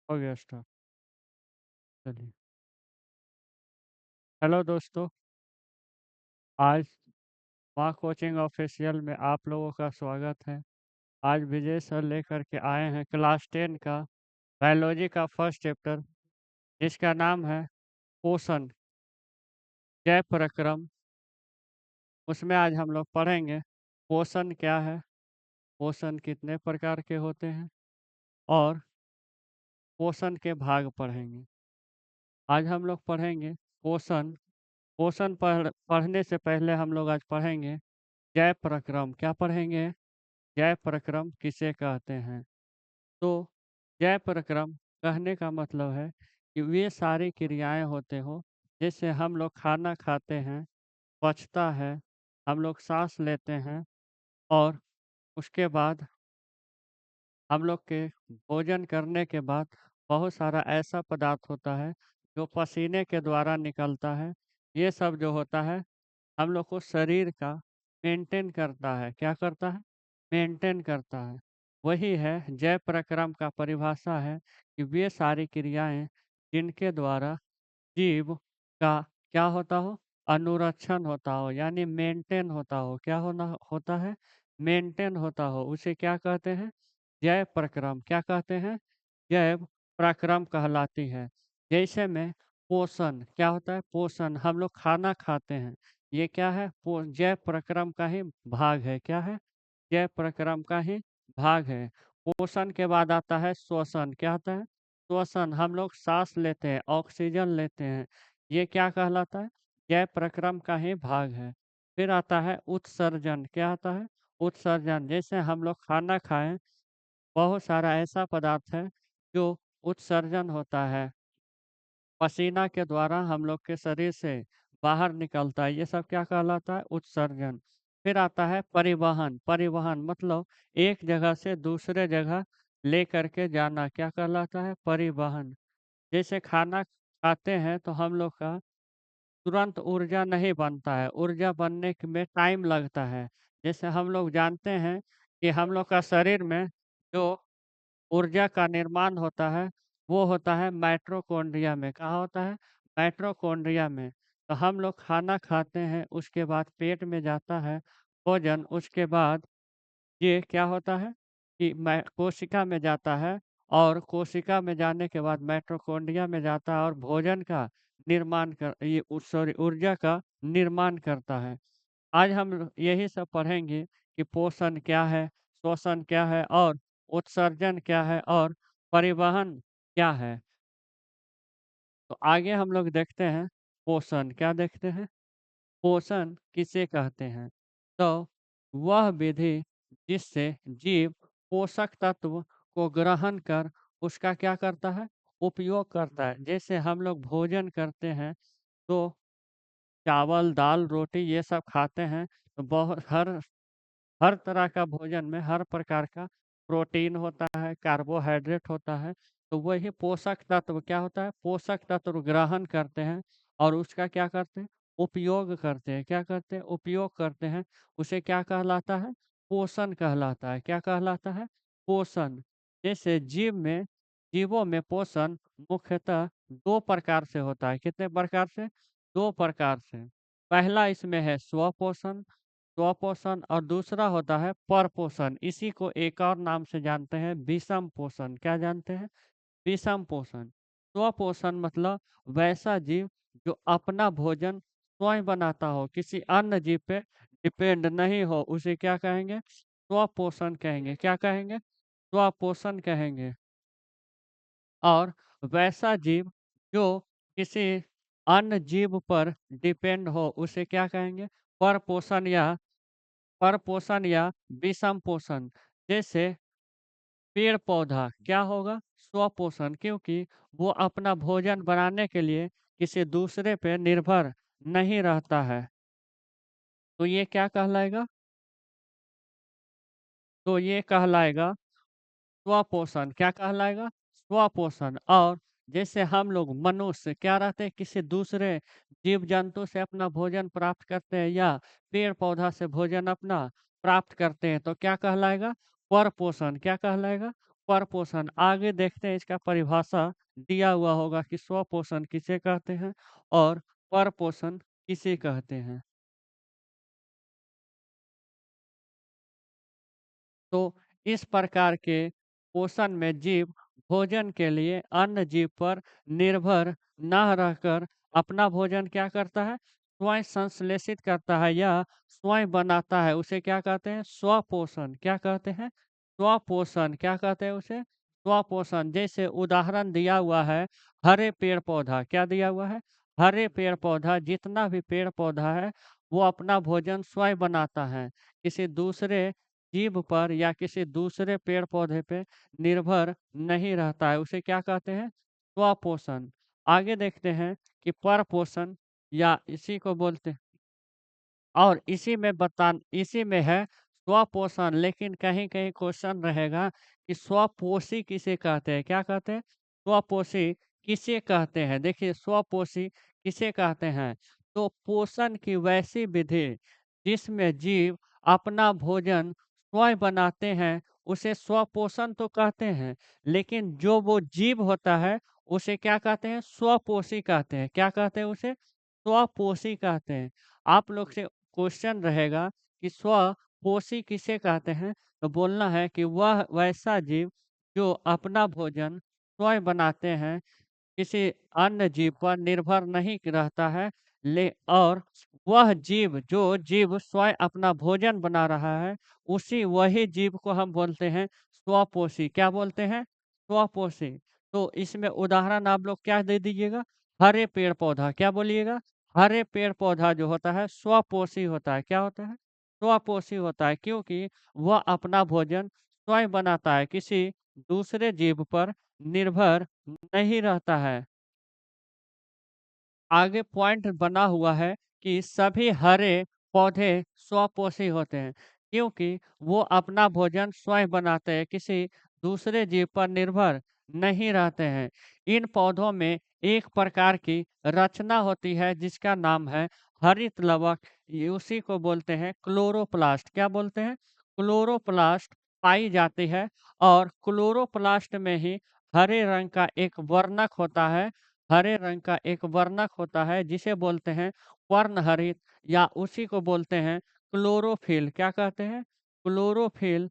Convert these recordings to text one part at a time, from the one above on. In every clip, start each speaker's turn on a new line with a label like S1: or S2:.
S1: हो गया स्टार्ट। चलिए। हेलो दोस्तों, आज माँ कोचिंग ऑफिशियल में आप लोगों का स्वागत है। आज विजय सर लेकर के आए हैं क्लास 10 का बायोलॉजी का फर्स्ट चैप्टर, जिसका नाम है पोषण, जय प्रक्रम। उसमें आज हम लोग पढ़ेंगे पोषण क्या है, पोषण कितने प्रकार के होते हैं और पोषण के भाग पढ़ेंगे। आज हम लोग पढ़ेंगे पोषण। पोषण पढ़ने से पहले हम लोग आज पढ़ेंगे जय प्रक्रम। क्या पढ़ेंगे? जय प्रक्रम किसे कहते हैं? तो जय प्रक्रम कहने का मतलब है कि वे सारी क्रियाएं होते हो, जैसे हम लोग खाना खाते हैं, पचता है, हम लोग सांस लेते हैं और उसके बाद हम लोग के भोजन करने के बाद बहुत सारा ऐसा पदार्थ होता है जो पसीने के द्वारा निकलता है। ये सब जो होता है हम लोग को शरीर का मेंटेन करता है। क्या करता है? मेंटेन करता है। वही है जय प्रक्रम का परिभाषा है कि वे सारी क्रियाएं जिनके द्वारा जीव का क्या होता हो? अनुरक्षण होता हो, यानी मेंटेन होता हो। क्या होना होता है? मेंटेन होता हो, उसे क्या कहते हैं? जय प्रक्रम। क्या कहते हैं? जय प्रक्रम कहलाती है। जैसे में पोषण क्या होता है? पोषण हम लोग खाना खाते हैं, ये क्या है? जय प्रक्रम का ही भाग है। क्या है? जय प्रक्रम का ही भाग है। पोषण के बाद आता है श्वसन। क्या आता है? श्वसन हम लोग सांस लेते हैं, ऑक्सीजन लेते हैं, ये क्या कहलाता है? जय प्रक्रम का ही भाग है। फिर आता है उत्सर्जन। क्या आता है? उत्सर्जन। जैसे हम लोग खाना खाएं, बहुत सारा ऐसा पदार्थ है जो उत्सर्जन होता है, पसीना के द्वारा हम लोग के शरीर से बाहर निकलता है, ये सब क्या कहलाता है? उत्सर्जन। फिर आता है परिवहन। परिवहन मतलब एक जगह से दूसरे जगह ले करके जाना, क्या कहलाता है? परिवहन। जैसे खाना खाते हैं तो हम लोग का तुरंत ऊर्जा नहीं बनता है, ऊर्जा बनने में टाइम लगता है। जैसे हम लोग जानते हैं कि हम लोग का शरीर में जो ऊर्जा का निर्माण होता है, वो होता है माइटोकॉन्ड्रिया में। कहाँ होता है? माइटोकॉन्ड्रिया में। तो हम लोग खाना खाते हैं, उसके बाद पेट में जाता है भोजन, उसके बाद ये क्या होता है कि मै कोशिका में जाता है और कोशिका में जाने के बाद माइटोकॉन्ड्रिया में जाता है और भोजन का निर्माण कर ये सॉरी ऊर्जा का निर्माण करता है। आज हम यही सब पढ़ेंगे कि पोषण क्या है, श्वसन क्या है और उत्सर्जन क्या है और परिवहन क्या है। तो आगे हम लोग देखते हैं पोषण। क्या देखते हैं? पोषण किसे कहते हैं? तो वह विधि जिससे जीव पोषक तत्व को ग्रहण कर उसका क्या करता है? उपयोग करता है। जैसे हम लोग भोजन करते हैं तो चावल, दाल, रोटी ये सब खाते हैं, तो बहुत हर तरह का भोजन में हर प्रकार का प्रोटीन होता है, कार्बोहाइड्रेट होता है, तो वही पोषक तत्व क्या होता है? पोषक तत्व ग्रहण करते हैं और उसका क्या करते हैं? उपयोग करते हैं। क्या करते हैं? उपयोग करते हैं। उसे क्या कहलाता है? पोषण कहलाता है। क्या कहलाता है? पोषण। जैसे जीवों में पोषण मुख्यतः 2 प्रकार से होता है। कितने प्रकार से? 2 प्रकार से। पहला इसमें है स्वपोषण, स्वपोषण और दूसरा होता है परपोषण। इसी को एक और नाम से जानते हैं विषम पोषण। क्या जानते हैं? विषम पोषण। स्वपोषण मतलब वैसा जीव जो अपना भोजन स्वयं बनाता हो, किसी अन्य जीव पे डिपेंड नहीं हो, उसे क्या कहेंगे? स्वपोषण कहेंगे। क्या कहेंगे? स्वपोषण कहेंगे। और वैसा जीव जो किसी अन्य जीव पर डिपेंड हो, उसे क्या कहेंगे? परपोषण या विषम पोषण। जैसे पेड़-पौधा क्या होगा? स्वपोषण, क्योंकि वो अपना भोजन बनाने के लिए किसी दूसरे पे निर्भर नहीं रहता है। तो ये क्या कहलाएगा? तो ये कहलाएगा स्वपोषण। क्या कहलाएगा? स्वपोषण। और जैसे हम लोग मनुष्य क्या रहते हैं, किसी दूसरे जीव-जंतु से अपना भोजन प्राप्त करते हैं या पेड़-पौधा से भोजन अपना प्राप्त करते हैं, तो क्या कहलाएगा? परपोषण। क्या कहलाएगा? परपोषण। आगे देखते हैं इसका परिभाषा दिया हुआ होगा कि स्वपोषण किसे कहते हैं और परपोषण किसे कहते हैं। तो इस प्रकार के पोषण में जीव भोजन के लिए अन्य जीव पर निर्भर न रहकर अपना भोजन क्या करता है? स्वयं संश्लेषित करता है या स्वयं बनाता है। उसे क्या कहते हैं? स्वपोषण। क्या कहते हैं? स्वपोषण। क्या कहते हैं उसे? स्वपोषण। जैसे उदाहरण दिया हुआ है हरे पेड़-पौधा। क्या दिया हुआ है? हरे पेड़-पौधा, जितना भी पेड़-पौधा है, वो अपना भोजन स्वयं बनाता है। किसी दूसरे जीव पर या किसी दूसरे पेड़-पौधे पे निर्भर नहीं रहता है, उसे क्या कहते हैं? स्वपोषण। आगे देखते हैं कि परपोषण या इसी को बोलते हैं और इसी में है स्वपोषण, लेकिन कहीं-कहीं क्वेश्चन रहेगा कि स्वपोषी किसे कहते हैं? क्या कहते हैं? स्वपोषी किसे कहते हैं? देखिए स्वपोषी किसे कहते हैं? तो पोषण की वैसी विधि जिसमें जीव अपना भोजन स्वयं बनाते हैं, उसे स्वपोषण तो कहते हैं, लेकिन जो वो जीव होता है, उसे क्या कहते हैं? स्वपोषी कहते हैं। क्या कहते हैं उसे? स्वपोषी कहते हैं। आप लोग से क्वेश्चन रहेगा कि स्वपोषी किसे कहते हैं? तो बोलना है कि वह वैसा जीव जो अपना भोजन स्वयं बनाते हैं, किसी अन्य जीव पर निर्भर नहीं रहता है ले और वह जीव जो जीव स्वयं अपना भोजन बना रहा है, उसी वही जीव को हम बोलते हैं स्वपोषी। क्या बोलते हैं? स्वपोषी। तो इसमें उदाहरण आप लोग क्या दे दीजिएगा? हरे पेड़-पौधा। क्या बोलिएगा? हरे पेड़-पौधा जो होता है स्वपोषी होता है। क्या होता है? स्वपोषी होता है क्योंकि वह अपना भोजन स्वयं बनाता है, किसी दूसरे जीव पर निर्भर नहीं रहता है। आगे पॉइंट बना हुआ है कि सभी हरे पौधे स्वपोषी होते हैं क्योंकि वो अपना भोजन स्वयं बनाते हैं, किसी दूसरे जीव पर निर्भर नहीं रहते हैं। इन पौधों में एक प्रकार की रचना होती है जिसका नाम है हरित लवक। उसी को बोलते हैं क्लोरोप्लास्ट। क्या बोलते हैं? क्लोरोप्लास्ट पाई जाती है और क्लोरोप्लास्ट में ही हरे रंग का एक वर्णक होता है। हरे रंग का एक वर्णक होता है जिसे बोलते हैं वर्णहरित या उसी को बोलते हैं क्लोरोफिल। क्या कहते हैं? क्लोरोफिल।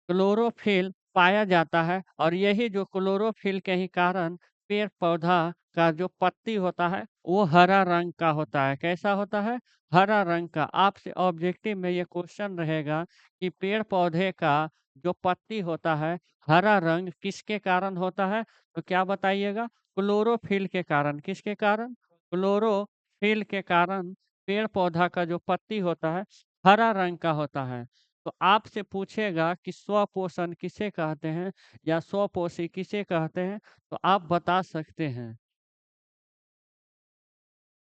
S1: क्लोरोफिल पाया जाता है और यही जो क्लोरोफिल के ही कारण पेड़-पौधा का जो पत्ती होता है, वो हरा रंग का होता है। कैसा होता है? हरा रंग का। आपसे ऑब्जेक्टिव में ये क्वेश्चन रहेगा कि पेड़-पौधे का जो पत्ती होता है, हरा रंग किसके कारण होता है? तो क्या बताइएगा? क्लोरोफिल के कारण। किसके कारण? क्लोरोफिल के कारण पेड़-पौधा का जो पत्ती होता है, हरा रंग का होता है। तो आपसे पूछेगा कि स्वपोषण किसे कहते हैं या स्वपोषी किसे कहते हैं, तो आप बता सकते हैं।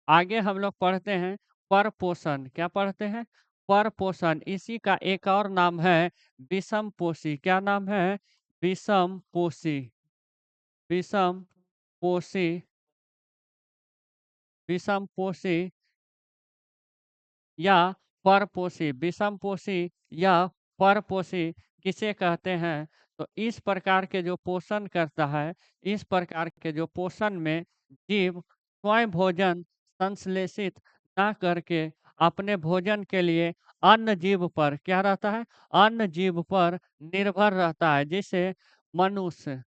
S1: आगे हम लोग पढ़ते हैं परपोषण। क्या पढ़ते हैं? परपोषण। इसी का एक और नाम है विषमपोषी। क्या नाम है? विषमपोषी। विषमपोषी। विषमपोषी या परपोषी। विषमपोषी या परपोषी किसे कहते हैं? तो इस प्रकार के जो पोषण करता है, इस प्रकार के जो पोषण में जीव स्वयं भोजन संश्लेषित ना करके अपने भोजन के लिए अन्य जीव पर क्या रहता है? अन्य जीव पर निर्भर रहता है। जैसे मनुष्य,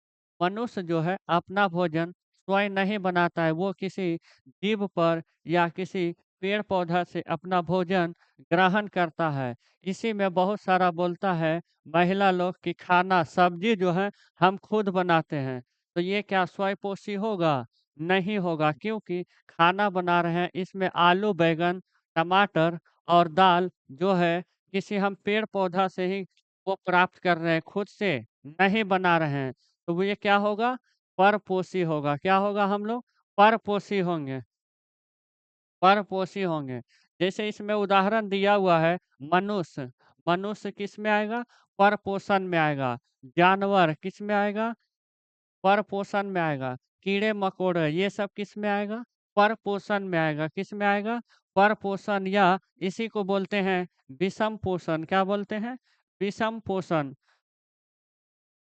S1: मनुष्य जो है अपना भोजन स्वयं नहीं बनाता है, वो किसी जीव पर या किसी पेड़-पौधा से अपना भोजन ग्रहण करता है। इसी में बहुत सारा बोलता है महिला लोग कि खाना, सब्ज़ी जो है हम खुद बनाते हैं। तो ये क्या स्वयंपोषी होगा? नहीं होगा क्योंकि खाना बना रहे हैं इसमें आलू, बैंगन, टमाटर और दाल जो है किसी हम पेड़-पौधा से ही वो प्राप्त कर रहे हैं, खुद से नहीं बना रहे हैं। तो वो ये क्या होगा? परपोषी होगा। क्या होगा हम लोग? परपोषी होंगे। परपोषी होंगे। जैसे इसमें उदाहरण दिया हुआ है मनुष्य, मनुष्य किस में आएगा? परपोषण में आएगा। जानवर किस में आएगा? परपोषण में आएगा। कीड़े-मकोड़े ये सब किस में आएगा? परपोषण में आएगा। किस में आएगा? परपोषण या इसी को बोलते हैं विषम पोषण। क्या बोलते हैं? विषम पोषण।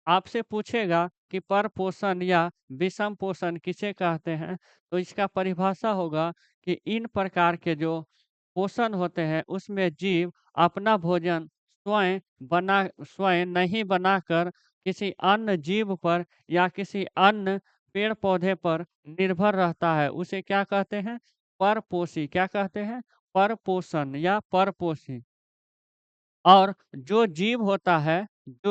S1: आपसे पूछेगा कि परपोषण या विषम पोषण किसे कहते हैं, तो इसका परिभाषा होगा कि इन प्रकार के जो पोषण होते हैं, उसमें जीव अपना भोजन स्वयं नहीं बनाकर किसी अन्य जीव पर या किसी अन्य पेड़-पौधे पर निर्भर रहता है। उसे क्या कहते हैं? परपोषी। क्या कहते हैं? परपोषण या परपोषी। और जो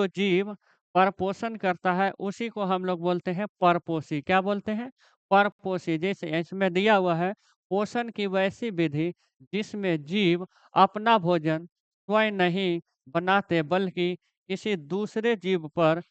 S1: जीव परपोषण करता है, उसी को हम लोग बोलते हैं परपोषी। क्या बोलते हैं? परपोषी। जैसे इसमें दिया हुआ है, पोषण की वैसी विधि जिसमें जीव अपना भोजन स्वयं नहीं बनाते बल्कि किसी दूसरे जीव पर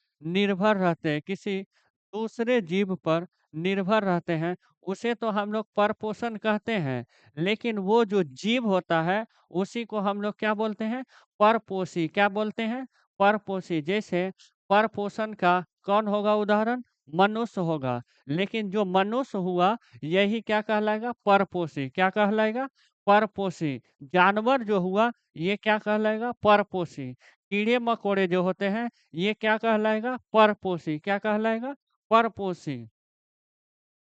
S1: निर्भर रहते हैं, उसे तो हम लोग परपोषण कहते हैं। लेकिन वो जो जीव होता है, उसी को हम लोग क्या बोलते हैं? परपोषी। क्या बोलते हैं? परपोषी। जैसे परपोषण का कौन होगा उदाहरण? मनुष्य होगा। लेकिन जो मनुष्य हुआ, यही क्या कहलाएगा? परपोषी। क्या कहलाएगा? परपोषी। जानवर जो हुआ, ये क्या कहलाएगा? परपोषी। कीड़े-मकोड़े जो होते हैं, ये क्या कहलाएगा? परपोषी। क्या कहलाएगा? परपोषी।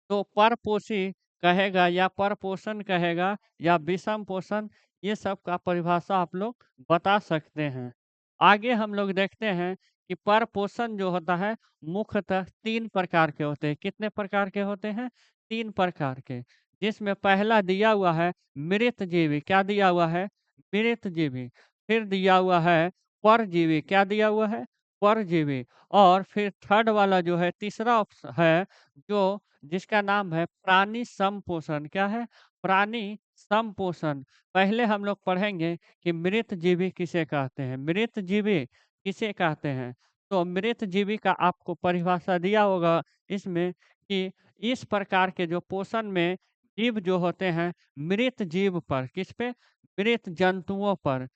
S1: तो परपोषी कहेगा या परपोषण कहेगा या विषम पोषण, ये सब का परिभाषा आप लोग बता सकते हैं। आगे हम लोग देखते हैं कि परपोषण जो होता है, मुख्यतः 3 प्रकार के होते हैं। कितने प्रकार के होते हैं? 3 प्रकार के। जिसमें पहला दिया हुआ है मृतजीवी। क्या दिया हुआ है? मृतजीवी। फिर दिया हुआ है परजीवी। क्या दिया हुआ है? परजीवी। और फिर थर्ड वाला जो है, तीसरा है जो जिसका नाम है प्राणी संपोषण। क्या है? प्राणी संपोषण। पहले हम लोग पढ़ेंगे कि मृतजीवी किसे कहते हैं। मृतजीवी किसे कहते हैं? तो मृतजीवी का आपको परिभाषा दिया होगा इसमें कि इस प्रकार के जो पोषण में जीव जो होते हैं, मृत जीव पर, किस पे? मृत जंतुओं पर।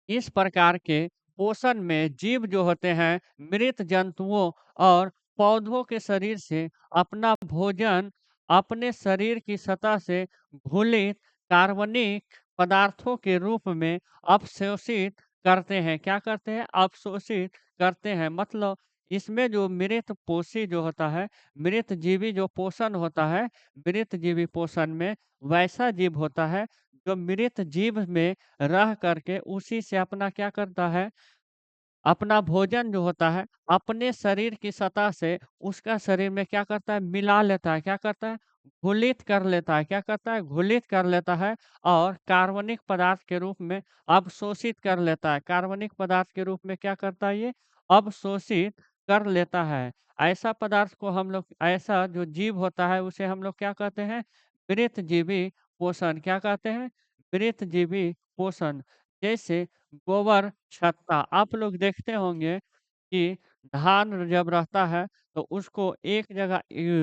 S1: इस प्रकार के पोषण में जीव जो होते हैं, मृत जंतुओं और पौधों के शरीर से अपना भोजन अपने शरीर की सतह से घुलित कार्बनिक पदार्थों के रूप में अवशोषित करते हैं। क्या करते हैं? अवशोषित करते हैं। मतलब इसमें जो मृत पोषी जो होता है, मृत जीवी जो पोषण होता है, मृत जीवी पोषण में वैसा जीव होता है जो मृत जीव में रह करके उसी से अपना क्या करता है, अपना भोजन जो होता है, अपने शरीर की सतह से उसका शरीर में क्या करता है, मिला लेता है। क्या करता है? घुलित कर लेता है। क्या करता है? घुलित कर लेता है और कार्बनिक पदार्थ के रूप में अवशोषित कर लेता है। कार्बनिक पदार्थ के रूप में क्या करता है ये? अवशोषित कर लेता है। ऐसा जो जीव होता है, उसे हम लोग क्या कहते हैं? मृतजीवी पोषण। क्या कहते हैं? मृतजीवी पोषण। जैसे गोबर छत्ता। आप लोग देखते होंगे कि धान जब रहता है तो उसको एक जगह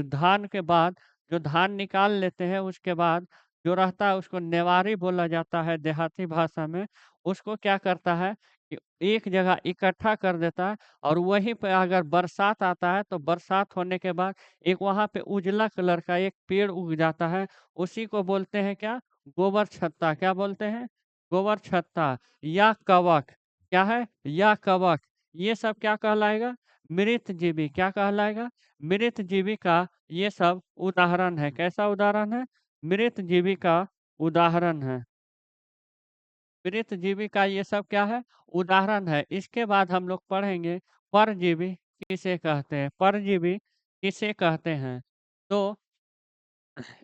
S1: धान के बाद जो धान निकाल लेते हैं, उसके बाद जो रहता है उसको नेवारी बोला जाता है देहाती भाषा में। उसको क्या करता है कि एक जगह इकट्ठा कर देता है और वहीं पे अगर बरसात आता है तो बरसात होने के बाद एक वहाँ पे उजला कलर का एक पेड़ उग जाता है। उसी को बोलते हैं क्या? गोबर छत्ता। क्या बोलते हैं? गोबर छत्ता या कवक। क्या है? या कवक। ये सब क्या कहलाएगा? मृतजीवी। क्या कहलाएगा? मृतजीवी का ये सब उदाहरण है। कैसा उदाहरण है? मृतजीवी का उदाहरण है। मृतजीवी का ये सब क्या है? उदाहरण है। इसके बाद हम लोग पढ़ेंगे परजीवी किसे कहते हैं? परजीवी किसे कहते हैं? तो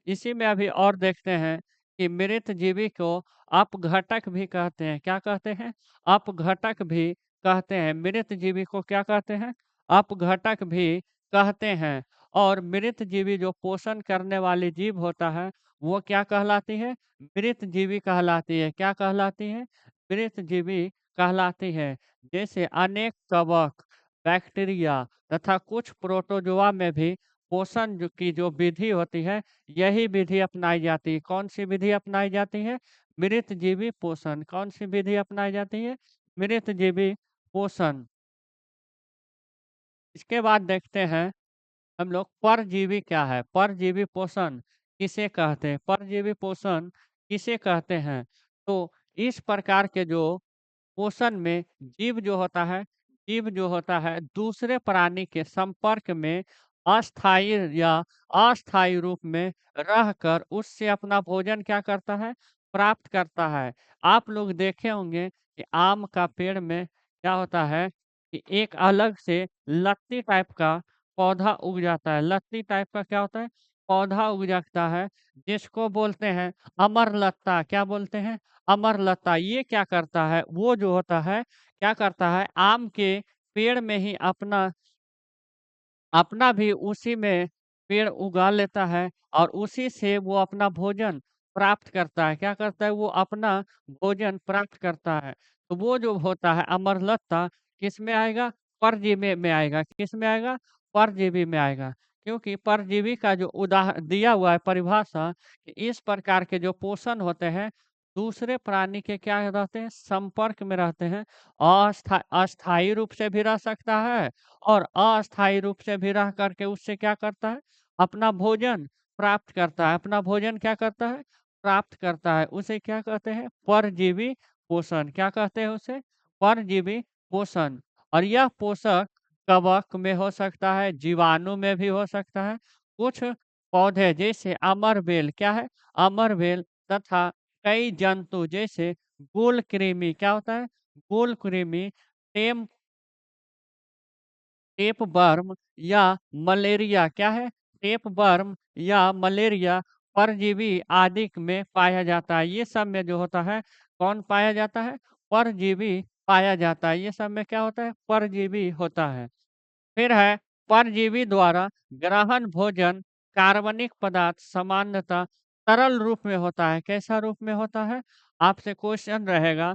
S1: इसी में अभी और देखते हैं कि मृतजीवी को अपघटक भी कहते हैं। क्या कहते हैं? अपघटक भी कहते हैं। मृतजीवी को क्या कहते हैं? अपघटक भी कहते हैं। और मृतजीवी जो पोषण करने वाली जीव होता है, वो क्या कहलाती है? मृतजीवी कहलाती है। क्या कहलाती है? मृतजीवी कहलाती है। जैसे अनेक कवक, बैक्टीरिया तथा कुछ प्रोटोजोआ में भी पोषण की जो विधि होती है, यही विधि अपनाई जाती है। कौन-सी विधि अपनाई जाती है? मृतजीवी पोषण। कौन-सी विधि अपनाई जाती है? मृतजीवी पोषण। इसके बाद देखते हैं हम लोग परजीवी क्या है? परजीवी पोषण किसे कहते हैं? परजीवी पोषण किसे कहते हैं? तो इस प्रकार के जो पोषण में जीव जो होता है, जीव जो होता है दूसरे प्राणी के संपर्क में अस्थायी या अस्थायी रूप में रहकर उससे अपना भोजन क्या करता है? प्राप्त करता है। आप लोग देखे होंगे कि आम का पेड़ में क्या होता है कि एक अलग से लत्ती टाइप का पौधा उग जाता है। लत्ती टाइप का क्या होता है? पौधा उग जाता है जिसको बोलते हैं अमरलत्ता। क्या बोलते हैं? अमरलत्ता। ये क्या करता है? वो जो होता है क्या करता है, आम के पेड़ में ही अपना अपना भी उसी में पेड़ उगा लेता है और उसी से वो अपना भोजन प्राप्त करता है। क्या करता है? वो अपना भोजन प्राप्त करता है। तो वो जो होता है अमरलत्ता किसमें आएगा? परजीवी में आएगा। किसमें आएगा? परजीवी में आएगा। क्योंकि परजीवी का जो दिया हुआ है परिभाषा कि इस प्रकार के जो पोषण होते हैं, दूसरे प्राणी के क्या रहते हैं? संपर्क में रहते हैं। अस्थायी रूप से भी रह सकता है और अस्थायी रूप से भी रह करके उससे क्या करता है? अपना भोजन प्राप्त करता है। अपना भोजन क्या करता है? प्राप्त करता है। उसे क्या कहते हैं? परजीवी पोषण। क्या कहते हैं उसे? परजीवी पोषण। और यह पोषक कवक में हो सकता है, जीवाणु में भी हो सकता है। कुछ पौधे जैसे अमरबेल क्या है? अमरबेल तथा कई जंतु जैसे गुलकृमि क्या होता है? गुलकृमि, टेम टेपवर्म या मलेरिया क्या है? टेपवर्म या मलेरिया परजीवी आदि में पाया जाता है। ये सब में जो होता है कौन पाया जाता है? परजीवी पाया जाता है। ये सब में क्या होता है? परजीवी होता है। फिर है परजीवी द्वारा ग्रहण भोजन कार्बनिक पदार्थ सामान्यतः तरल रूप में होता है। कैसा रूप में होता है? आपसे क्वेश्चन रहेगा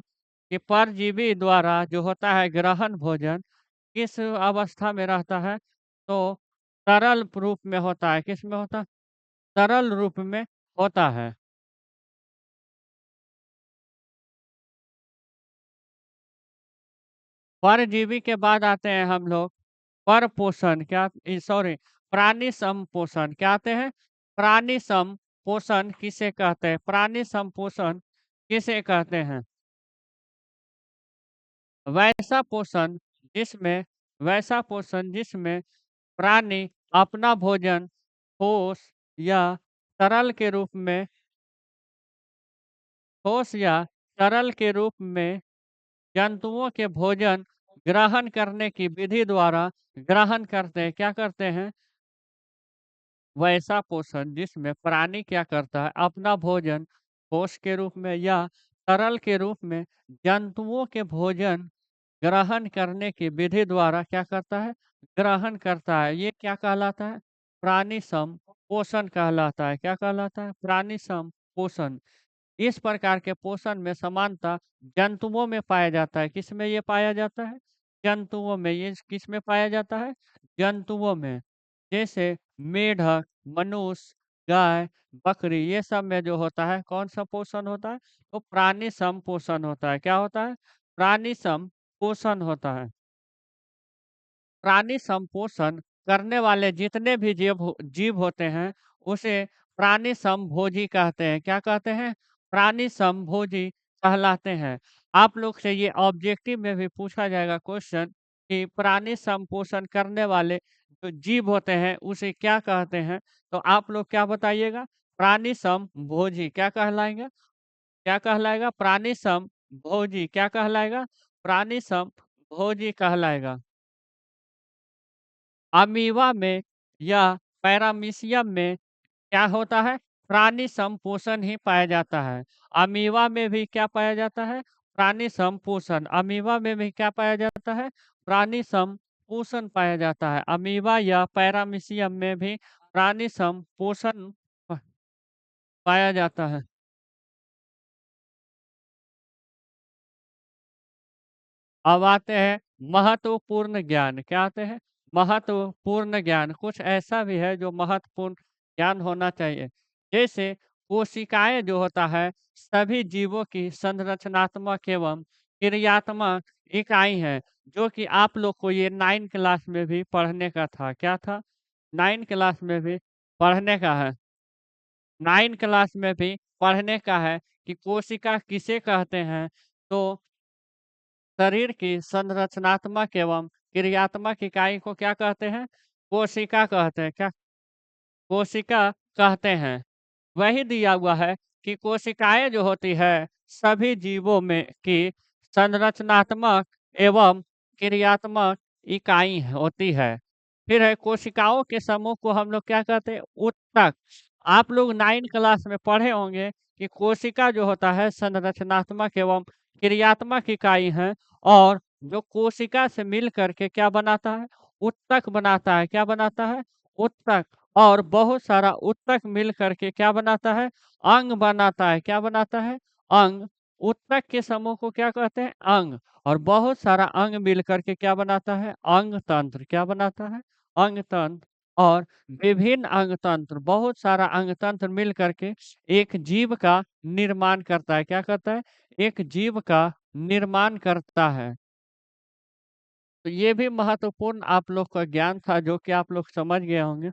S1: कि परजीवी द्वारा जो होता है ग्रहण भोजन किस अवस्था में रहता है? तो तरल रूप में होता है। किस में होता है? तरल रूप में होता है। परजीवी के बाद आते हैं हम लोग परपोषण क्या सॉरी प्राणी संपोषण क्या आते हैं? प्राणी संपोषण किसे कहते हैं? प्राणी संपोषण किसे कहते हैं? वैसा पोषण जिसमें वैसा पोषण जिसमें प्राणी अपना भोजन ठोस या तरल के रूप में ठोस या तरल के रूप में जंतुओं के भोजन ग्रहण करने की विधि द्वारा ग्रहण करते हैं। क्या करते हैं? वैसा पोषण जिसमें प्राणी क्या करता है? अपना भोजन ठोस के रूप में या तरल के रूप में जंतुओं के भोजन ग्रहण करने की विधि द्वारा क्या करता है? ग्रहण करता है। ये क्या कहलाता है? प्राणी सम पोषण कहलाता है। क्या कहलाता है? प्राणी सम पोषण। इस प्रकार के पोषण में समानता जंतुओं में पाया जाता है। किसमें ये पाया जाता है? जंतुओं में। ये किसमें पाया जाता है? जंतुओं में। जैसे मेढक, मनुष्य, गाय, बकरी ये सब में जो होता है कौन-सा पोषण होता है? तो प्राणी संपोषण होता है। क्या होता है? प्राणी संपोषण होता है। प्राणी संपोषण करने वाले जितने भी जीव होते हैं, उसे प्राणी समभोजी कहते हैं। क्या कहते हैं? प्राणी समभोजी कहलाते हैं। आप लोग से ये ऑब्जेक्टिव में भी पूछा जाएगा क्वेश्चन कि प्राणी संपोषण करने वाले जो जीव होते हैं, उसे क्या कहते हैं? तो आप लोग क्या बताइएगा? प्राणी समभोजी क्या कहलाएगा? क्या कहलाएगा? प्राणी समभोजी क्या कहलाएगा? प्राणी समभोजी कहलाएगा। अमीबा में या पैरामीशियम में क्या होता है? प्राणी संपोषण ही पाया जाता है। अमीबा में भी क्या पाया जाता है? प्राणी संपोषण। अमीबा में भी क्या पाया जाता है? प्राणी संपोषण पाया जाता है। अमीबा या पैरामीशियम में भी प्राणी संपोषण प पाया जाता है। अब आते हैं महत्वपूर्ण ज्ञान। क्या आते हैं? महत्वपूर्ण ज्ञान। कुछ ऐसा भी है जो महत्वपूर्ण ज्ञान होना चाहिए। जैसे कोशिकाएँ जो होता है, सभी जीवों की संरचनात्मक एवं क्रियात्मक इकाई है, जो कि आप लोग को ये 9 क्लास में भी पढ़ने का था। क्या था? 9 क्लास में भी पढ़ने का है। 9 क्लास में भी पढ़ने का है कि कोशिका किसे कहते हैं? तो शरीर की संरचनात्मक एवं क्रियात्मक इकाई को क्या कहते हैं? कोशिका कहते हैं। क्या? कोशिका कहते हैं। वही दिया हुआ है कि कोशिकाएँ जो होती है सभी जीवों में की संरचनात्मक एवं क्रियात्मक इकाई होती है। फिर है कोशिकाओं के समूह को हम लोग क्या कहते हैं? ऊतक। आप लोग 9 क्लास में पढ़े होंगे कि कोशिका जो होता है संरचनात्मक एवं क्रियात्मक इकाई है और जो कोशिका से मिल कर के क्या बनाता है? ऊतक बनाता है। क्या बनाता है? ऊतक। और बहुत सारा ऊतक मिल कर के क्या बनाता है? अंग बनाता है। क्या बनाता है? अंग। ऊतक के समूह को क्या कहते हैं? अंग। और बहुत सारा अंग मिल कर के क्या बनाता है? अंग तंत्र। क्या बनाता है? अंग तंत्र। और विभिन्न अंग तंत्र, बहुत सारा अंग तंत्र मिल कर के एक जीव का निर्माण करता है। क्या करता है? एक जीव का निर्माण करता है। तो ये भी महत्वपूर्ण आप लोग का ज्ञान था जो कि आप लोग समझ गए होंगे।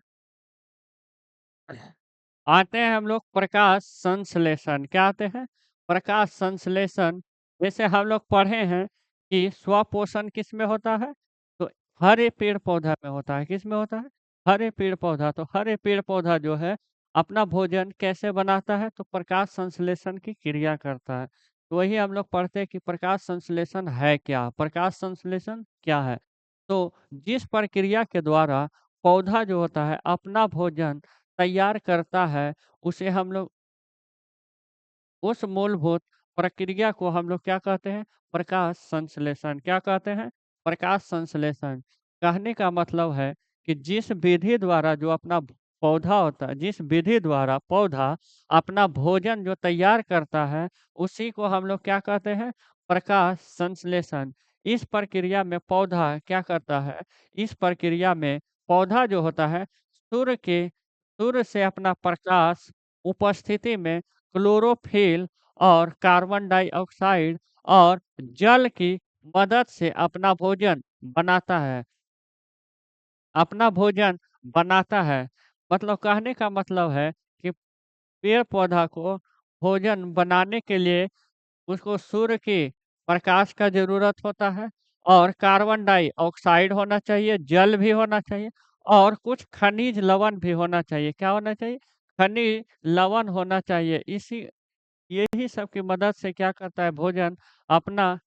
S1: आते हैं हम लोग प्रकाश संश्लेषण। क्या आते हैं? प्रकाश संश्लेषण। जैसे हम लोग पढ़े हैं कि स्वपोषण किस में होता है? तो हरे पेड़ पौधा में होता है। किस में होता है? हरे पेड़ पौधा। तो हरे पेड़ पौधा जो है अपना भोजन कैसे बनाता है? तो प्रकाश संश्लेषण की क्रिया करता है। तो वही हम लोग पढ़ते हैं कि प्रकाश संश्लेषण है क्या? प्रकाश संश्लेषण क्या है? तो जिस प्रक्रिया के द्वारा पौधा जो होता है अपना भोजन तैयार करता है, उसे हम लोग उस मूलभूत प्रक्रिया को हम लोग क्या कहते हैं? प्रकाश संश्लेषण। क्या कहते हैं? प्रकाश संश्लेषण। कहने का मतलब है कि जिस विधि द्वारा जो अपना पौधा होता है, जिस विधि द्वारा पौधा अपना भोजन जो तैयार करता है, उसी को हम लोग क्या कहते हैं? प्रकाश संश्लेषण। इस प्रक्रिया में पौधा क्या करता है? इस प्रक्रिया में पौधा जो होता है, सूर्य से अपना प्रकाश उपस्थिति में क्लोरोफिल और कार्बन डाइऑक्साइड और जल की मदद से अपना भोजन बनाता है। मतलब कहने का मतलब है कि पेड़-पौधा को भोजन बनाने के लिए उसको सूर्य के प्रकाश का ज़रूरत होता है और कार्बन डाइऑक्साइड होना चाहिए, जल भी होना चाहिए और कुछ खनिज लवण भी होना चाहिए। क्या होना चाहिए? खनिज लवण होना चाहिए। इसी यही सब की मदद से क्या करता है अपना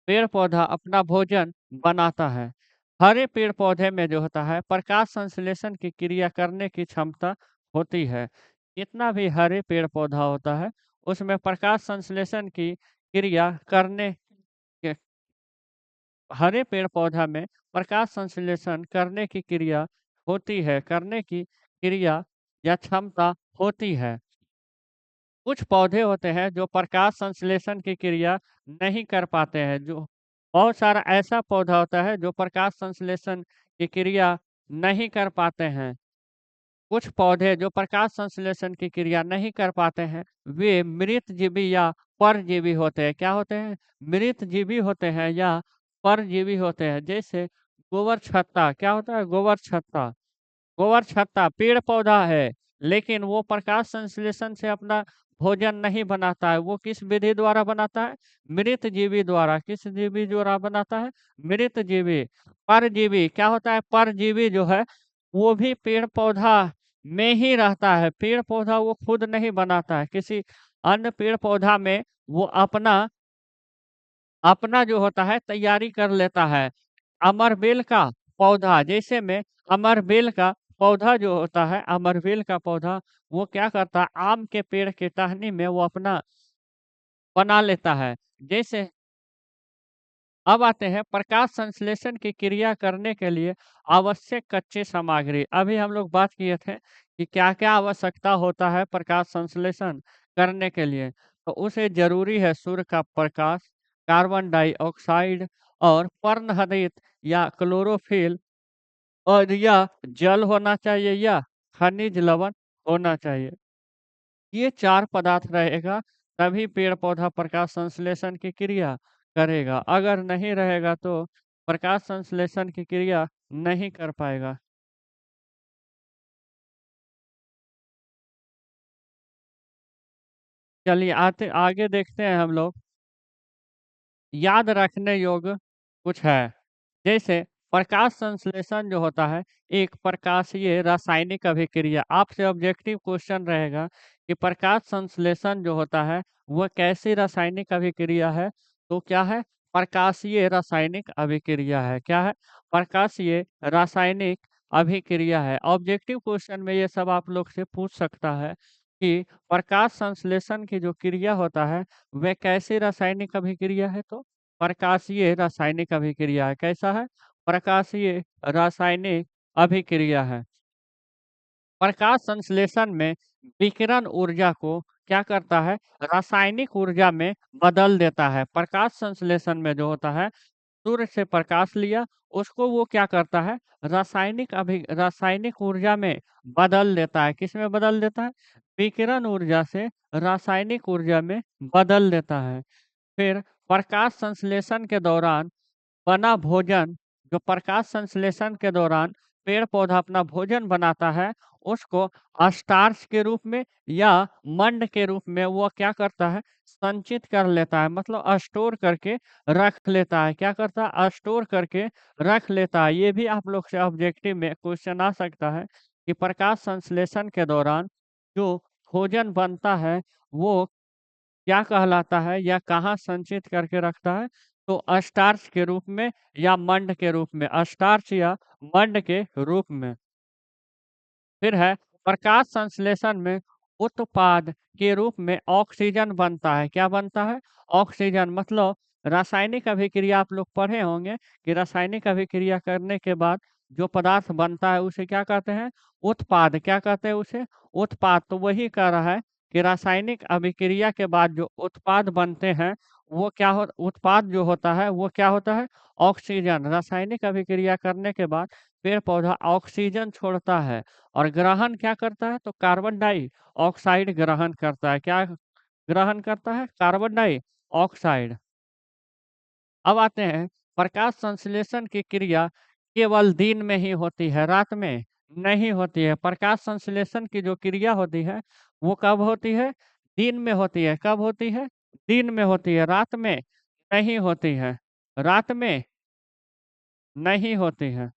S1: पेड़-पौधा अपना भोजन बनाता है। हरे पेड़-पौधे में जो होता है प्रकाश संश्लेषण की क्रिया करने की क्षमता होती है। जितना भी हरे पेड़-पौधा होता है, उसमें प्रकाश संश्लेषण की क्रिया करने के हरे पेड़-पौधा में प्रकाश संश्लेषण करने की क्रिया या क्षमता होती है। कुछ पौधे होते हैं जो प्रकाश संश्लेषण की क्रिया नहीं कर पाते हैं। जो बहुत सारा ऐसा पौधा होता है जो प्रकाश संश्लेषण की क्रिया नहीं कर पाते हैं। कुछ पौधे जो प्रकाश संश्लेषण की क्रिया नहीं कर पाते हैं, वे मृतजीवी या परजीवी होते हैं। क्या होते हैं? मृतजीवी होते हैं या परजीवी होते हैं। जैसे गोबर छत्ता, क्या होता है? गोबर छत्ता। गोबर छत्ता पेड़-पौधा है, लेकिन वो प्रकाश संश्लेषण से अपना भोजन नहीं बनाता है। वो किस विधि द्वारा बनाता है? मृतजीवी द्वारा। किस जीवी द्वारा बनाता है? मृतजीवी। परजीवी क्या होता है? परजीवी जो है, वो भी पेड़-पौधा में ही रहता है। पेड़-पौधा वो खुद नहीं बनाता है। किसी अन्य पेड़-पौधा में वो अपना अपना जो होता है तैयारी कर लेता है। अमरबेल का पौधा जैसे में अमरबेल का पौधा जो होता है, अमरबेल का पौधा वो क्या करता है आम के पेड़ की टहनी में वो अपना बना लेता है। जैसे अब आते हैं प्रकाश संश्लेषण की क्रिया करने के लिए आवश्यक कच्ची सामग्री। अभी हम लोग बात किए थे कि क्या-क्या आवश्यकता होता है प्रकाश संश्लेषण करने के लिए। तो उसे ज़रूरी है सूर्य का प्रकाश, कार्बन डाइऑक्साइड और पर्णहरित या क्लोरोफिल और या जल होना चाहिए या खनिज लवण होना चाहिए। ये 4 पदार्थ रहेगा, तभी पेड़-पौधा प्रकाश संश्लेषण की क्रिया करेगा। अगर नहीं रहेगा तो प्रकाश संश्लेषण की क्रिया नहीं कर पाएगा। चलिए आते आगे देखते हैं हम लोग याद रखने योग्य कुछ है। जैसे प्रकाश संश्लेषण जो होता है, एक प्रकाशीय रासायनिक अभिक्रिया। आपसे ऑब्जेक्टिव क्वेश्चन रहेगा कि प्रकाश संश्लेषण जो होता है, वह कैसी रासायनिक अभिक्रिया है? तो क्या है? प्रकाशीय रासायनिक अभिक्रिया है। क्या है? प्रकाशीय रासायनिक अभिक्रिया है। ऑब्जेक्टिव क्वेश्चन में ये सब आप लोग से पूछ सकता है कि प्रकाश संश्लेषण की जो क्रिया होता है, वह कैसी रासायनिक अभिक्रिया है? तो प्रकाशीय रासायनिक अभिक्रिया है। कैसा है? प्रकाशीय रासायनिक अभिक्रिया है। प्रकाश संश्लेषण में विकिरण ऊर्जा को क्या करता है? रासायनिक ऊर्जा में बदल देता है। प्रकाश संश्लेषण में जो होता है, सूर्य से प्रकाश लिया, उसको वो क्या करता है? रासायनिक ऊर्जा में बदल देता है। किसमें बदल देता है? विकिरण ऊर्जा से रासायनिक ऊर्जा में बदल देता है। फिर प्रकाश संश्लेषण के दौरान बना भोजन, जो प्रकाश संश्लेषण के दौरान पेड़-पौधा अपना भोजन बनाता है, उसको स्टार्च के रूप में या मंड के रूप में वो क्या करता है? संचित कर लेता है, मतलब स्टोर करके रख लेता है। क्या करता है? स्टोर करके रख लेता है। ये भी आप लोग से ऑब्जेक्टिव में क्वेश्चन आ सकता है कि प्रकाश संश्लेषण के दौरान जो भोजन बनता है, वो क्या कहलाता है या कहाँ संचित करके रखता है? तो स्टार्च के रूप में या मंड के रूप में, स्टार्च या मंड के रूप में। फिर है प्रकाश संश्लेषण में उत्पाद के रूप में ऑक्सीजन बनता है। क्या बनता है? ऑक्सीजन, मतलब रासायनिक अभिक्रिया आप लोग पढ़े होंगे कि रासायनिक अभिक्रिया करने के बाद जो पदार्थ बनता है उसे क्या कहते हैं? उत्पाद। क्या कहते हैं उसे? उत्पाद। तो वही कह रहा है कि रासायनिक अभिक्रिया के बाद जो उत्पाद बनते हैं, वो क्या हो उत्पाद जो होता है वो क्या होता है? ऑक्सीजन। रासायनिक अभिक्रिया करने के बाद पेड़ पौधा ऑक्सीजन छोड़ता है और ग्रहण क्या करता है? तो कार्बन डाइऑक्साइड ग्रहण करता है। क्या ग्रहण करता है? Carbon dioxide. अब आते हैं, प्रकाश संश्लेषण की क्रिया केवल दिन में ही होती है, रात में नहीं होती है। प्रकाश संश्लेषण की जो क्रिया होती है, वो कब होती है? दिन में होती है। कब होती है? दिन में होती है, रात में नहीं होती है। रात में नहीं होती है।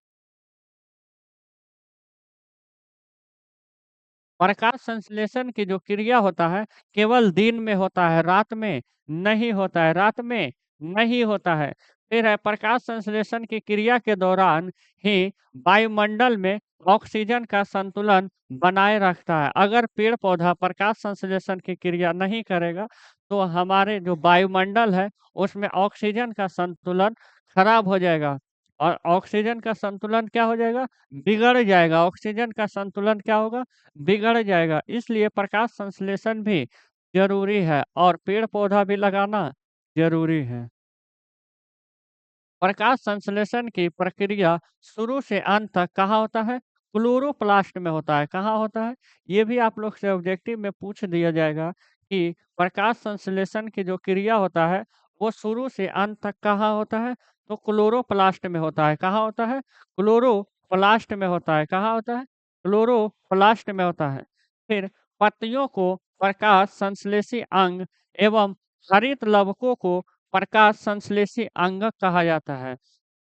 S1: प्रकाश संश्लेषण की जो क्रिया होता है, केवल दिन में होता है, रात में नहीं होता है, रात में नहीं होता है। फिर है प्रकाश संश्लेषण की क्रिया के दौरान ही वायुमंडल में ऑक्सीजन का संतुलन बनाए रखता है। अगर पेड़-पौधा प्रकाश संश्लेषण की क्रिया नहीं करेगा, तो हमारे जो वायुमंडल है, उसमें ऑक्सीजन का संतुलन खराब हो जाएगा और ऑक्सीजन का संतुलन क्या हो जाएगा? बिगड़ जाएगा। ऑक्सीजन का संतुलन क्या होगा? बिगड़ जाएगा। इसलिए प्रकाश संश्लेषण भी ज़रूरी है और पेड़-पौधा भी लगाना ज़रूरी है। प्रकाश संश्लेषण की प्रक्रिया शुरू से अंत तक कहाँ होता है? क्लोरोप्लास्ट में होता है। कहाँ होता है? ये भी आप लोग से ऑब्जेक्टिव में पूछ दिया जाएगा कि प्रकाश संश्लेषण की जो क्रिया होता है, वो शुरू से अंत तक कहाँ होता है? तो क्लोरोप्लास्ट में होता है। कहाँ होता है? क्लोरोप्लास्ट में होता है। कहाँ होता है? क्लोरोप्लास्ट में होता है। फिर पत्तियों को प्रकाश संश्लेषी अंग एवं हरित लवकों को प्रकाश संश्लेषी अंग कहा जाता है।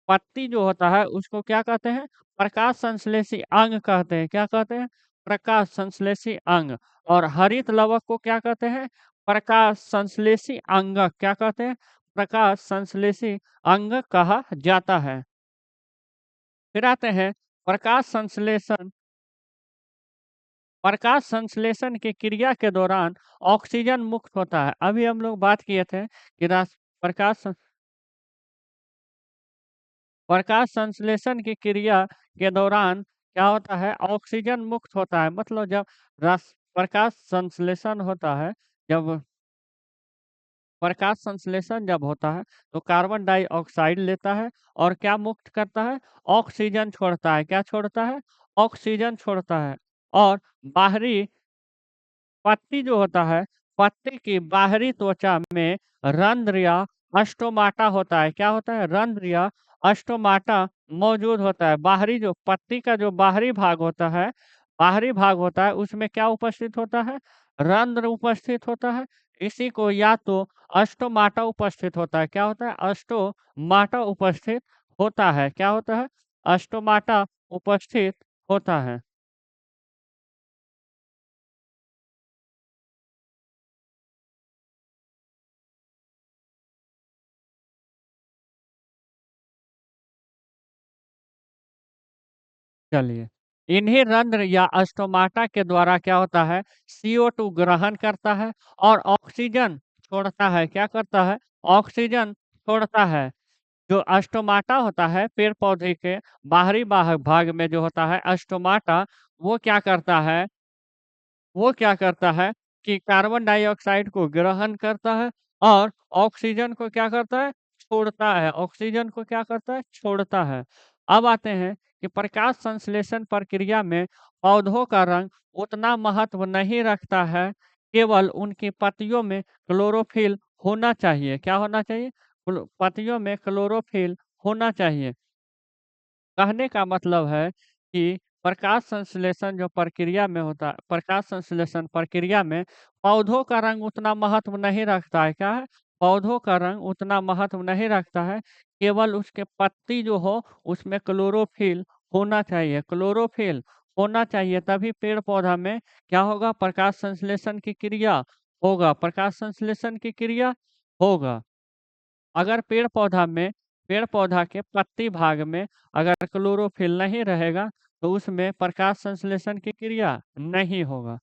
S1: पत्ती जो होता है उसको क्या कहते हैं? प्रकाश संश्लेषी अंग कहते हैं। क्या कहते हैं? प्रकाश संश्लेषी अंग। और हरित लवक को क्या कहते हैं? प्रकाश संश्लेषी अंगक। क्या कहते हैं? प्रकाश संश्लेषी अंग कहा जाता है। फिर आते हैं प्रकाश संश्लेषण। प्रकाश संश्लेषण की क्रिया के दौरान ऑक्सीजन मुक्त होता है। अभी हम लोग बात किए थे कि प्रकाश प्रकाश संश्लेषण की क्रिया के दौरान क्या होता है? ऑक्सीजन मुक्त होता है। मतलब जब प्रकाश संश्लेषण होता है, जब प्रकाश संश्लेषण जब होता है, तो कार्बन डाइऑक्साइड लेता है और क्या मुक्त करता है? ऑक्सीजन छोड़ता है। क्या छोड़ता है? ऑक्सीजन छोड़ता है। और बाहरी पत्ती जो होता है, पत्ती की बाहरी त्वचा में रंध्र या स्टोमाटा होता है। क्या होता है? रंध्र या स्टोमाटा मौजूद होता है। बाहरी जो पत्ती का जो बाहरी भाग होता है, उसमें क्या उपस्थित होता है? रंध्र उपस्थित होता है इसी को या तो अस्टोमाटा उपस्थित होता है। क्या होता है? अस्टोमाटा उपस्थित होता है। क्या होता है? अस्टोमाटा उपस्थित होता है। चलिए, इन्हीं रंध्र या स्टोमाटा के द्वारा क्या होता है, CO2 ग्रहण करता है और ऑक्सीजन छोड़ता है। क्या करता है? ऑक्सीजन छोड़ता है। जो स्टोमाटा होता है पेड़-पौधे के बाहरी भाग में जो होता है स्टोमाटा, वो क्या करता है वो क्या करता है कि कार्बन डाइऑक्साइड को ग्रहण करता है और ऑक्सीजन को क्या करता है? छोड़ता है। ऑक्सीजन को क्या करता है? छोड़ता है। अब आते हैं कि प्रकाश संश्लेषण प्रक्रिया में पौधों का रंग उतना महत्व नहीं रखता है, केवल उनकी पत्तियों में क्लोरोफिल होना चाहिए। क्या होना चाहिए? पत्तियों में क्लोरोफिल होना चाहिए। कहने का मतलब है कि प्रकाश संश्लेषण प्रक्रिया में पौधों का रंग उतना महत्व नहीं रखता है। क्या है? पौधों का रंग उतना महत्व नहीं रखता है, केवल उसके पत्ती जो हो उसमें क्लोरोफिल होना चाहिए। क्लोरोफिल होना चाहिए तभी पेड़-पौधा में क्या होगा? प्रकाश संश्लेषण की क्रिया होगा। प्रकाश संश्लेषण की क्रिया होगा। अगर पेड़-पौधा के पत्ती भाग में अगर क्लोरोफिल नहीं रहेगा, तो उसमें प्रकाश संश्लेषण की क्रिया नहीं होगा।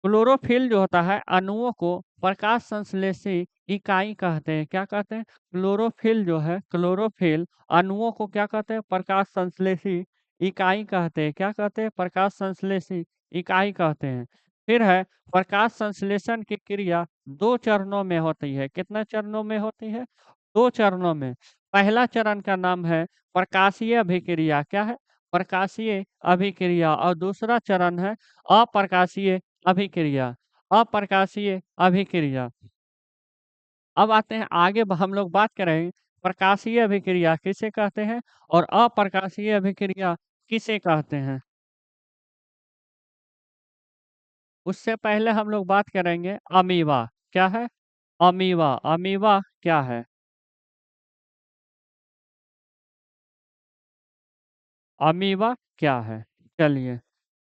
S1: क्लोरोफिल जो होता है अणुओं को प्रकाश संश्लेषी इकाई कहते हैं। क्या कहते हैं? क्लोरोफिल अणुओं को क्या कहते हैं? प्रकाश संश्लेषी इकाई कहते हैं। क्या कहते हैं? प्रकाश संश्लेषी इकाई कहते हैं। फिर है प्रकाश संश्लेषण की क्रिया 2 चरणों में होती है। कितने चरणों में होती है? 2 चरणों में। पहला चरण का नाम है प्रकाशीय अभिक्रिया। क्या है? प्रकाशीय अभिक्रिया और दूसरा चरण है अप्रकाशीय अभिक्रिया। अप्रकाशीय अभिक्रिया। अब आते हैं आगे हम लोग बात करेंगे प्रकाशीय अभिक्रिया किसे कहते हैं और अप्रकाशीय अभिक्रिया किसे कहते हैं। उससे पहले हम लोग बात करेंगे अमीबा। क्या है? अमीबा। अमीबा क्या है? अमीबा क्या है? चलिए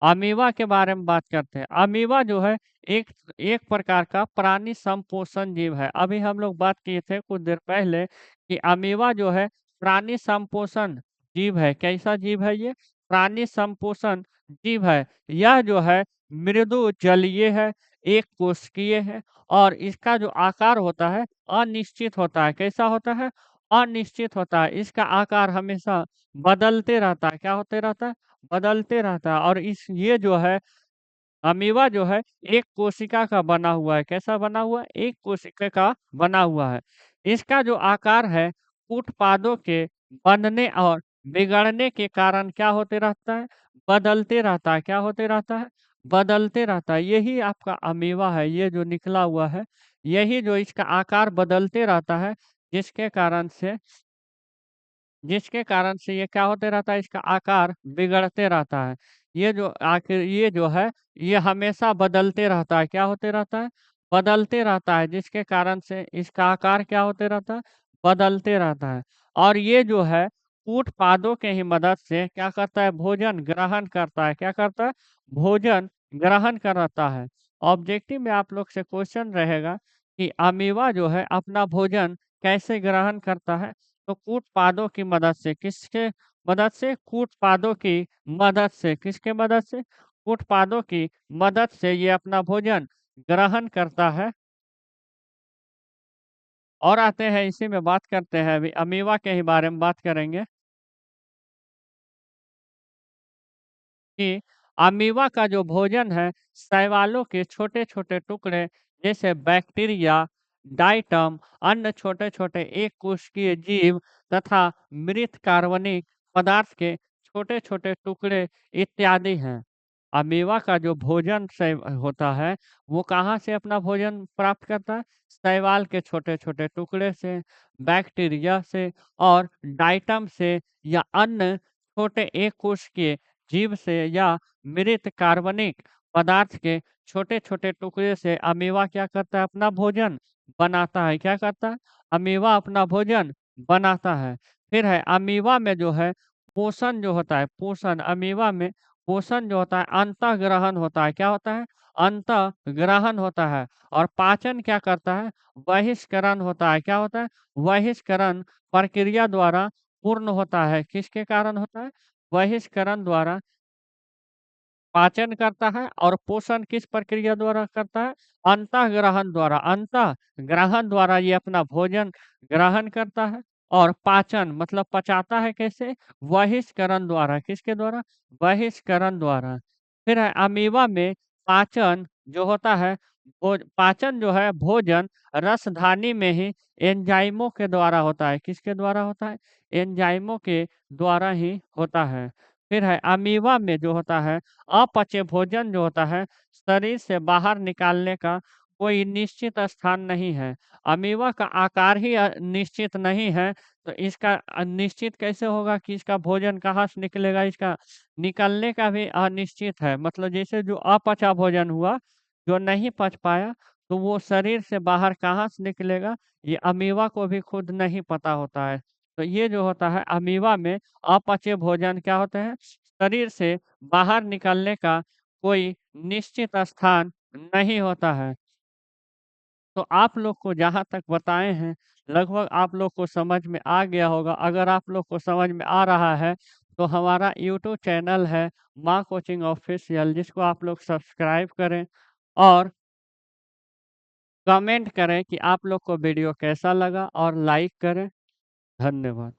S1: अमीबा के बारे में बात करते हैं। अमीबा जो है एक एक प्रकार का प्राणी संपोषण जीव है। अभी हम लोग बात किए थे कुछ देर पहले कि अमीबा जो है प्राणी संपोषण जीव है। कैसा जीव है ये? प्राणी संपोषण जीव है। यह जो है मृदु जलीय है, एक कोशिकीय है और इसका जो आकार होता है अनिश्चित होता है। कैसा होता है? अनिश्चित होता है। इसका आकार हमेशा बदलते रहता है। क्या होते रहता है? बदलते रहता है और इस ये जो है अमीबा जो है एक कोशिका का बना हुआ है। कैसा बना हुआ है? एक कोशिका का बना हुआ है। इसका जो आकार है उत्पादों के बनने और बिगड़ने के कारण क्या होते रहता है? बदलते रहता है। क्या होते रहता है? बदलते रहता है। यही आपका अमीबा है, ये जो निकला हुआ है, यही जो इसका आकार बदलते रहता है, जिसके कारण से जिसके कारण से ये क्या होते रहता है, इसका आकार बिगड़ते रहता है। ये जो है, ये हमेशा बदलते रहता है। क्या होते रहता है? बदलते रहता है, जिसके कारण से इसका आकार क्या होते रहता है? बदलते रहता है। और ये जो है, कूट-पादों के ही मदद से क्या करता है? भोजन ग्रहण करता है। क्या करता है? भोजन ग्रहण करता है। ऑब्जेक्टिव में आप लोग से क्वेश्चन रहेगा कि अमीबा जो है, अपना भोजन कैसे ग्रहण करता है? तो कूट-पादों की मदद से, किसके मदद से? कूट-पादों की मदद से, किसके मदद से? कूट-पादों की मदद से ये अपना भोजन ग्रहण करता है। और आते हैं इसी में बात करते हैं अभी अमीबा के ही बारे में बात करेंगे कि अमीबा का जो भोजन है, शैवालों के छोटे-छोटे टुकड़े जैसे बैक्टीरिया, डाइटम, अन्य छोटे-छोटे एककोशिकीय जीव तथा मृत कार्बनिक पदार्थ के छोटे-छोटे टुकड़े इत्यादि हैं। अमीबा का जो भोजन होता है, वो कहाँ से अपना भोजन प्राप्त करता है? शैवाल के छोटे-छोटे टुकड़े से, बैक्टीरिया से और डाइटम से या अन्य छोटे एककोशिकीय जीव से या मृत कार्बनिक पदार्थ के छोटे-छोटे टुकड़े से अमीवा क्या करता है अपना भोजन बनाता है। क्या करता है? अमीवा अपना भोजन बनाता है। फिर है अमीवा में जो है पोषण जो होता है पोषण अमीवा में पोषण जो होता है अंतःग्रहण होता है। क्या होता है? अंतःग्रहण होता है और पाचन क्या करता है? बहिष्करण होता है। क्या होता है? बहिष्करण प्रक्रिया द्वारा पूर्ण होता है। किसके कारण होता है? बहिष्करण द्वारा पाचन करता है और पोषण किस प्रक्रिया द्वारा करता है? अंतःग्रहण द्वारा। अंतःग्रहण द्वारा ये अपना भोजन ग्रहण करता है और पाचन मतलब पचाता है कैसे? बहिष्करण द्वारा। किसके द्वारा? बहिष्करण द्वारा। फिर है अमीबा में पाचन जो होता है पाचन जो है भोजन रसधानी में ही एंजाइमों के द्वारा होता है। किसके द्वारा होता है? एंजाइमों के द्वारा ही होता है। फिर है अमीबा में जो होता है अपचे भोजन जो होता है, शरीर से बाहर निकालने का कोई निश्चित स्थान नहीं है। अमीबा का आकार ही निश्चित नहीं है, तो इसका निश्चित कैसे होगा कि इसका भोजन कहाँ से निकलेगा? इसका निकलने का भी अनिश्चित है। मतलब जैसे जो अपचा भोजन हुआ, जो नहीं पच पाया, तो वो शरीर से बाहर कहाँ से निकलेगा, ये अमीबा को भी खुद नहीं पता होता है। तो ये जो होता है अमीबा में अपचे भोजन क्या होते हैं? शरीर से बाहर निकलने का कोई निश्चित स्थान नहीं होता है। तो आप लोग को जहाँ तक बताए हैं, लगभग आप लोग को समझ में आ गया होगा। अगर आप लोग को समझ में आ रहा है, तो हमारा यूट्यूब चैनल है माँ कोचिंग ऑफ़िशियल जिसको आप लोग सब्सक्राइब करें और कमेंट करें कि आप लोग को वीडियो कैसा लगा और लाइक करें। धन्यवाद।